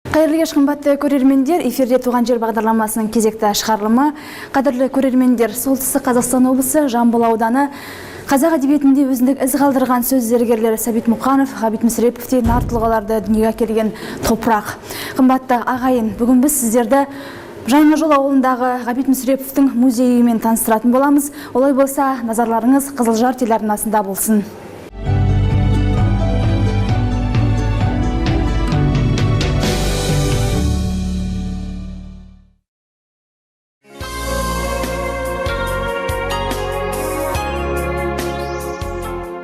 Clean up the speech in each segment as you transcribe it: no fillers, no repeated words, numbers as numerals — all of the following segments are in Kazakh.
Қайырлы кеш, қымбатты көрермендер, эфирде Туған жер бағдарламасының кезекті шығарылымы. Қадірлі көрермендер, Солтүстік Қазақстан облысы Жамбыл ауданы қазақ әдебиетінде өзіндік із қалдырған сөз зергерлері Сәбит Мұқанов, Ғабит Мүсіреповтей нар тұлғаларды дүниеге әкелген топырақ. Қымбатты ағайын, бүгін біз сіздерді Жаңажол ауылындағы Ғабит Мүсіреповтің музейімен таныстыратын боламыз. Олай болса, назарларыңыз Қызылжар телеарнасында болсын.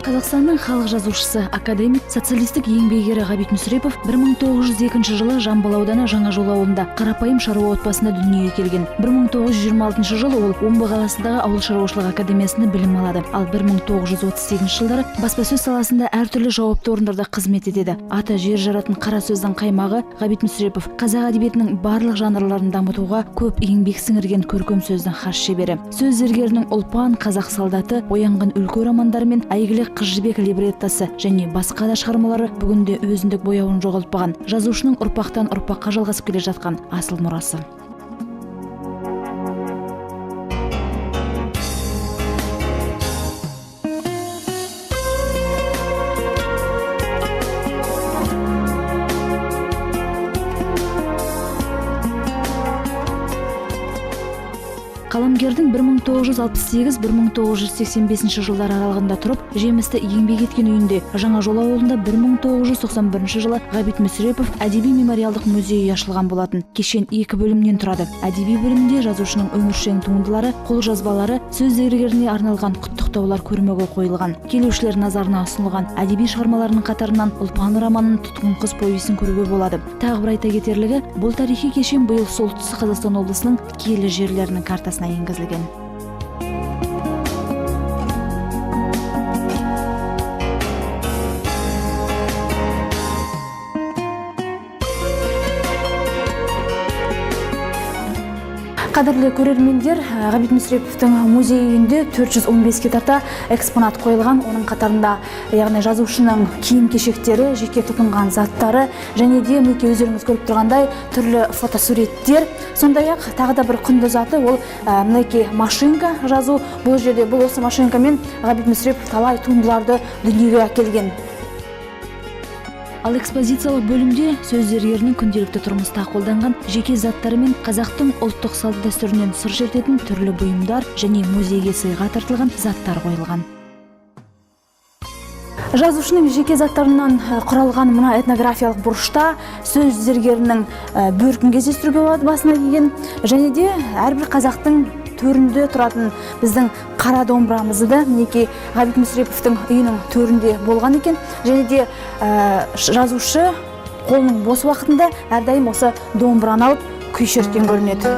Қазақстанның халық жазушысы, академик, социалистік еңбек ері Ғабит Мүсірепов 1902 жылы Жамбыл ауданы Жаңажол ауылында қарапайым шаруа отбасында дүниеге келген. 1926 жылы ол Омбы қаласындағы ауыл шаруашылық академиясында білім алады. Ал 1938 жылдары баспасөз саласында әртүрлі жауапты орындарда қызмет етеді. Аты жер жаратын қара сөздің қаймағы Ғабит Мүсірепов қазақ әдебиетінің барлық жанрларын дамытуға көп еңбек сіңірген көркем сөздің хас шебері. Сөз зергерінің Ұлпан, Қазақ солдаты, Оянған өлке романдары мен әйгілі Қыз жібек либреттасы және басқа да шығармалары бүгінде өзіндік бояуын жоғалтпаған, жазушының ұрпақтан ұрпаққа жалғасып келе жатқан асыл мұрасы. Қаламгердің 1968-1985 жылдар аралығында тұрып, жемісті еңбек еткен үйінде Жаңажол ауылында 1991 жылы Ғабит Мүсірепов әдеби мемориалдық музейі ашылған болатын. Кешен 2 бөлімнен тұрады. Әдеби бөлімде жазушының өміршең туындылары, қолжазбалары, сөз зергеріне арналған құттықтаулар көрмеге қойылған. Келушілер назарына ұсынылған әдеби шығармаларының қатарынан Ұлпан романын, Тұтқын қыз повесін көруге болады. Тағы бір айта кетерлігі, бұл тарихи кешен биыл Солтүстік Қазақстан облысының киелі жерлерінің картасына енгізілген. Қадірлі көрермендер, Ғабит Мүсіреповтің музей үйінде 415-ке тарта экспонат қойылған. Оның қатарында яғни жазушының киім-кешектері, жеке тұтынған заттары және де мінекей өздеріңіз көріп тұрғандай түрлі фотосуреттер. Сондай-ақ тағы да бір құнды заты ол мінекей машинка жазу. Бұл жерде бұл осы машинкамен Ғабит Мүсірепов талай туындыларды дүниеге әкелген. Ал экспозициялық бөлімде сөз зергерінің күнделікті тұрмыста қолданған жеке заттары мен қазақтың ұлттық салт дәстүрінен сыр шертетін түрлі бұйымдар және музейге сыйға тартылған заттар қойылған. Жазушының жеке заттарынан құралған мына этнографиялық бұрышта сөз зергерінің бөркін кездестіруге болады басына киген, және де әрбір қазақтың төрінде тұратын біздің қара домбырамызды да мінекей Ғабит Мүсіреповтің үйінің төрінде болған екен. Және де жазушы қолының бос уақытында әрдайым осы домбыраны алып күй шерткен көрінеді.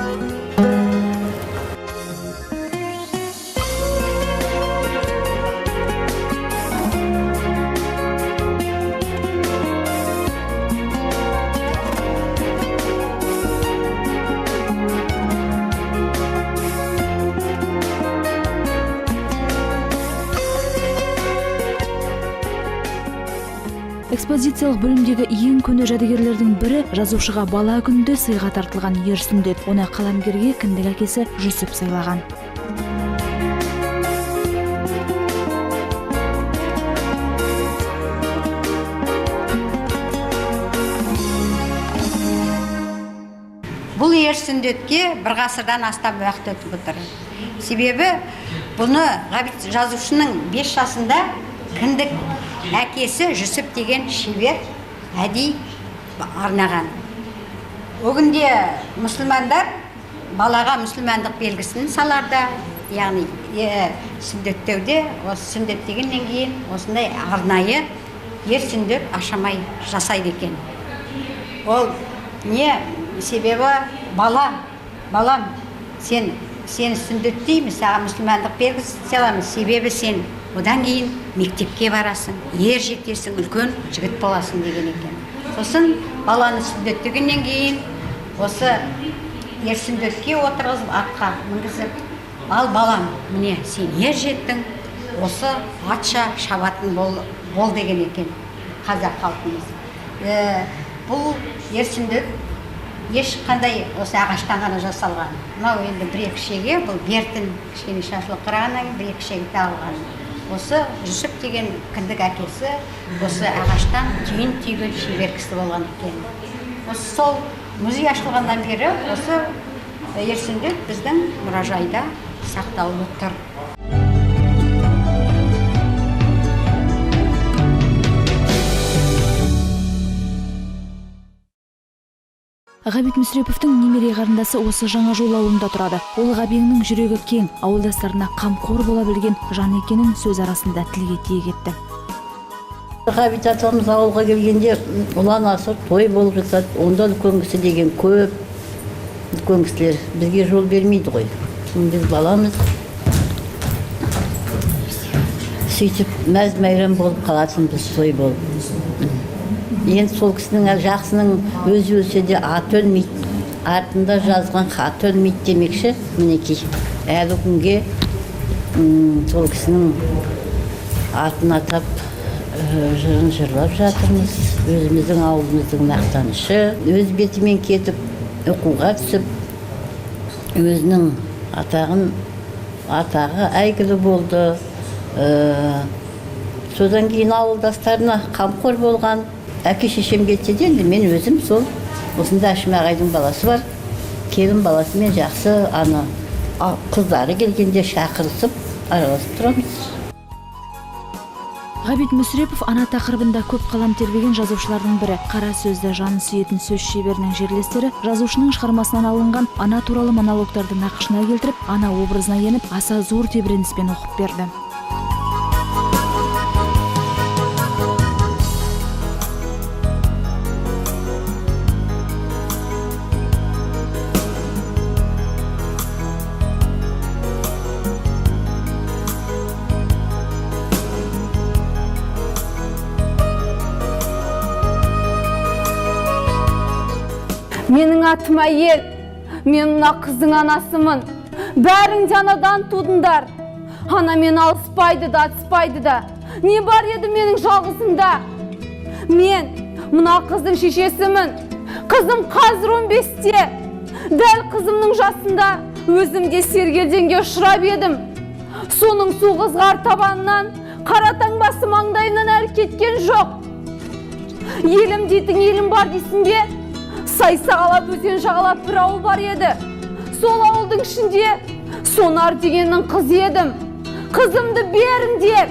Экспозициялық бөлімдегі ең көне жәдігерлердің бірі жазушыға бала күнде сыйға тартылған ер сүндет. Оны қаламгерге кіндік әкесі Жүсіп сыйлаған. Бұл ер сүндетке бір ғасырдан астам уақыт өтіп отыр. Себебі бұны Ғабит жазушының 5 жасында кіндік әкесі Жүсіп деген шебер әдей арнаған. Өгінде мұсылмандар балаға мұсылмандық белгісін саларда, яғни сүндеттеуде, осы сүндет дегеннен кейін осындай арнайы ер сүндет ашамай жасайды екен. Ол не себебі балам, сені сүндеттейміз, саған мұсылмандық белгісін саламыз, себебі сен одан кейін мектепке барасың, ер жетесің, үлкен жігіт боласың деген екен. Сосын баланы сүндеттегеннен кейін осы ер сүндетке отырғызып атқа мінгізіп, ал балам, міне сен ер жеттің, осы атша шабатын бол деген екен қазақ халқымыз. бұл ерсіндік ешқандай осы ағаштан ғана жасалған. Мынау енді бір-екі шеге, бұл бертін кішкене шашылып тұрғаннан кейін бір-екі шеге тағылған. Осы Жүсіп деген кіндік әкесі осы ағаштан түйін түйген шебер кісі болған екен. Осы сол музей ашылғаннан бері осы ерсіндік біздің мұражайда сақталып тұр. Ғабит Мүсіреповтің немере қарындасы осы Жаңажол ауылында тұрады. Ол Ғабеңнің жүрегі кең, ауылдастарына қамқор бола білген жан екенін сөз арасында тілге тиек етті. Ғабит атамыз ауылға келгенде ұлан асыр той болып жатады. Онда үлкен кісі деген көп. Үлкен кісілер бізге жол бермейді ғой. Біз баламыз. Сөйтіп мәз-мәйрам болып қалатын біз той болып. Енді сол кісінің жақсының өзі өлсе де аты өлмейді. Артында жазған хаты өлмейді демекші. Мінекей, әлі күнге сол кісінің атын атап жырын жырлап жатырмыз. Өзіміздің ауылымыздың мақтанышы. Өз бетімен кетіп, оқуға түсіп, өзінің атағы әйгілі болды. Содан кейін ауылдастарына қамқор болған. Әке шешем кетсе де, мен өзім сол осында Әшім ағайдың баласы бар. Келін баласымен жақсы қыздары келгенде шақырысып, араласып тұрамыз. Ғабит Мүсірепов ана тақырыбында көп қалам тербеген жазушылардың бірі. Қара сөзді жаны сүйетін сөз шеберінің жерлестері жазушының шығармасынан алынған ана туралы монологтарды нақышына келтіріп, ана образына еніп, аса зор тебіреніспен оқып берді. Менің атым әйел, мен мына қыздың анасымын. Бәрің де анадан тудыңдар. Ана мен алыспайды да, атыспайды да. Не бар еді менің жалғызымда? Мен мына қыздың шешесімін. Қызым қазір 15-те. Дәл қызымның жасында өзімде сергелденге ұшырап едім. Соның су қызғар табанынан, қара таңбасы маңдайынан әлі кеткен жоқ. Елім дейтін елім бар дейсің бе? Сай сағалап өзен жағалап бір ауыл бар еді. Сол ауылдың ішінде Сонар дегеннің қызы едім. Қызымды беріңдер.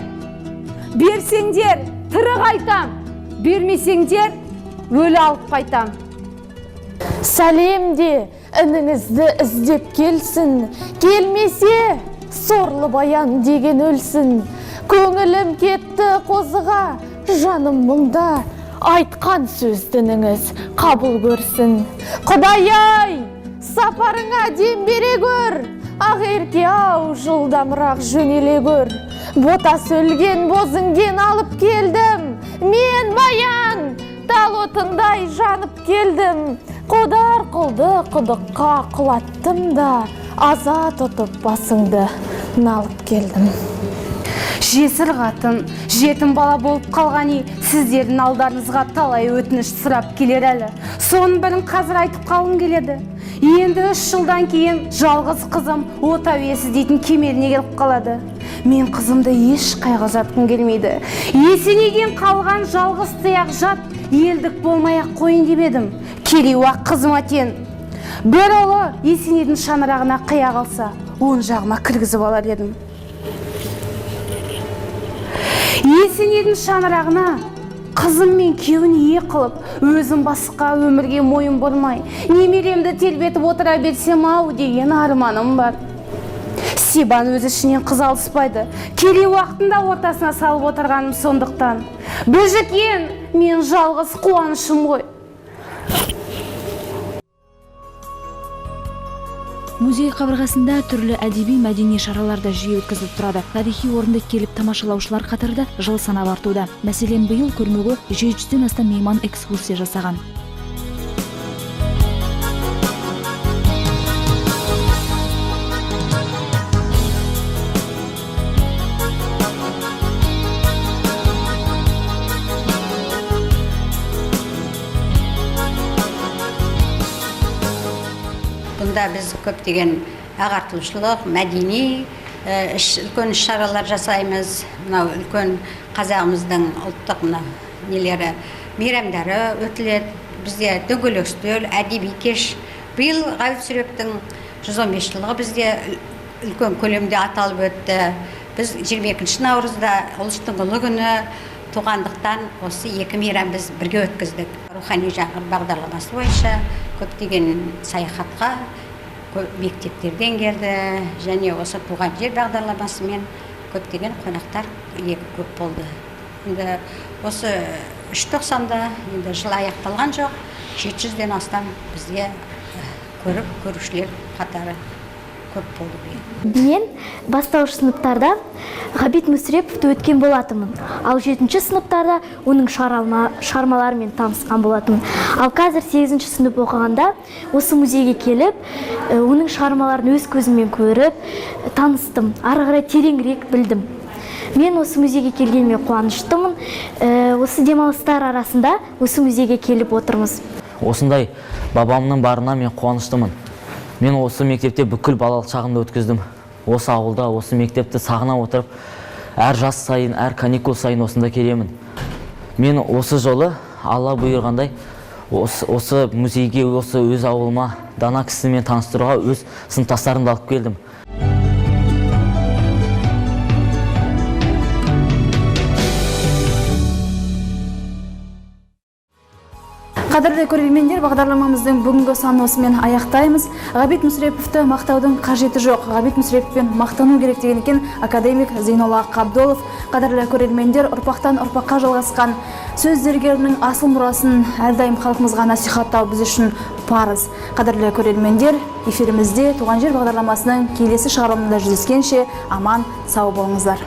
Берсеңдер, тірі қайтам. Бермесеңдер, өлі алып қайтам. Сәлем де ініңізді іздеп келсін. Келмесе, сорлы баян деген өлсін. Көңілім кетті қозыға, жаным мұнда. Айтқан сөздініңіз қабыл көрсін. Құдай-ай, сапарыңа дем бере көр. Ақерке ау, жылдамырақ жөнеле көр. Бота сөлген бозынген алып келдім. Мен баян, тал отындай жанып келдім. Қодар қылды құдыққа құлаттым да, аза тұтып басыңды налып келдім. Жесір қатын, жетім бала болып қалғаны сіздердің алдарыңызға талай өтініш сұрап келер әлі. Соның бірін қазір айтып қалғым келеді. Енді 3 жылдан кейін жалғыз қызым отауесі дейтін кемеліне келіп қалады. Мен қызымды еш қайғызатқым келмейді. Есенейден қалған жалғыз таяқ жат елдік болмай-ақ қойын деп едім. Кереуақ қызыма тең. Бір ұлы Есенейдің шаңырағына қия қалса, оң жағыма кіргізіп алар едім. Есенейдің шаңырағына қызым мен күйеуін ие қылып, өзім басқа өмірге мойын бұрмай, немеремді тербетіп отыра берсем ау деген арманым бар. Сибан өз ішінен қыз алыспайды. Кереуақтың да ортасына салып отырғаным сондықтан. Біжікен, мен жалғыз қуанышым ғой. Музей қабырғасында түрлі әдеби-мәдени шараларда жиі өткізіліп тұрады. Тарихи орынды келіп тамашалаушылар қатарда жыл санап артуда. Мәселен, биыл көрмеге 700-ден астам мейман экскурсия жасаған. Бұнда біз көптеген ағартушылық, мәдени үлкен іс-шаралар жасаймыз. Мынау үлкен қазағымыздың ұлттық нелері, мейрамдары өтіледі. Бізде дөңгелек үстел, әдеби кеш. Биыл Ғабит Мүсіреповтің 115 жылығы бізде үлкен көлемде аталып өтті. Біз 22 наурызда ұлыстың ұлы күні туғандықтан осы екі мейрам біз бірге өткіздік. Рухани жаңғыру бағдарламасы бойынша көптеген саяхатқа мектептерден келді, және осы туған жер бағдарламасымен көптеген қонақтар көп болды. Енді осы 390-да енді жыл аяқталған жоқ, 700-ден астам бізге көрушілер қатары көп болды. Мен бастауыш сыныптарда Ғабит Мүсіреповті өткен болатымын. Ал 7-ші сыныптарда оның шығармаларымен танысқан болатымын. Ал қазір 8-ші сынып оқығанда осы музейге келіп, оның шығармаларын өз көзіммен көріп, таныстым. Ары қарай тереңірек білдім. Мен осы музейге келгеніме қуаныштымын. Осы демалыстар арасында осы музейге келіп отырмыз. Осындай бабамның барына мен қуаныштымын. Мен осы мектепте бүкіл балалық шағымды өткіздім. Осы ауылда, осы мектепті сағына отырып, әр жас сайын, әр каникул сайын осында келемін. Мен осы жолы Алла бұйырғандай осы музейге, осы өз ауылыма дана кісімен таныстыруға өз сыныптастарымды алып келдім. Қадірлі көрермендер, бағдарламамыздың бүгінгі санын осымен аяқтаймыз. Ғабит Мүсіреповті мақтаудың қажеті жоқ. Ғабит Мүсіреповпен мақтану керек деген екен академик Зейнолла Қабдолов. Қадірлі көрермендер, ұрпақтан ұрпаққа жалғасқан сөз зергерінің асыл мұрасын әрдайым халқымызға насихаттау біз үшін парыз. Қадірлі көрермендер, эфирімізде Туған жер бағдарламасының келесі шығарылымында жүздескенше аман сау болыңыздар.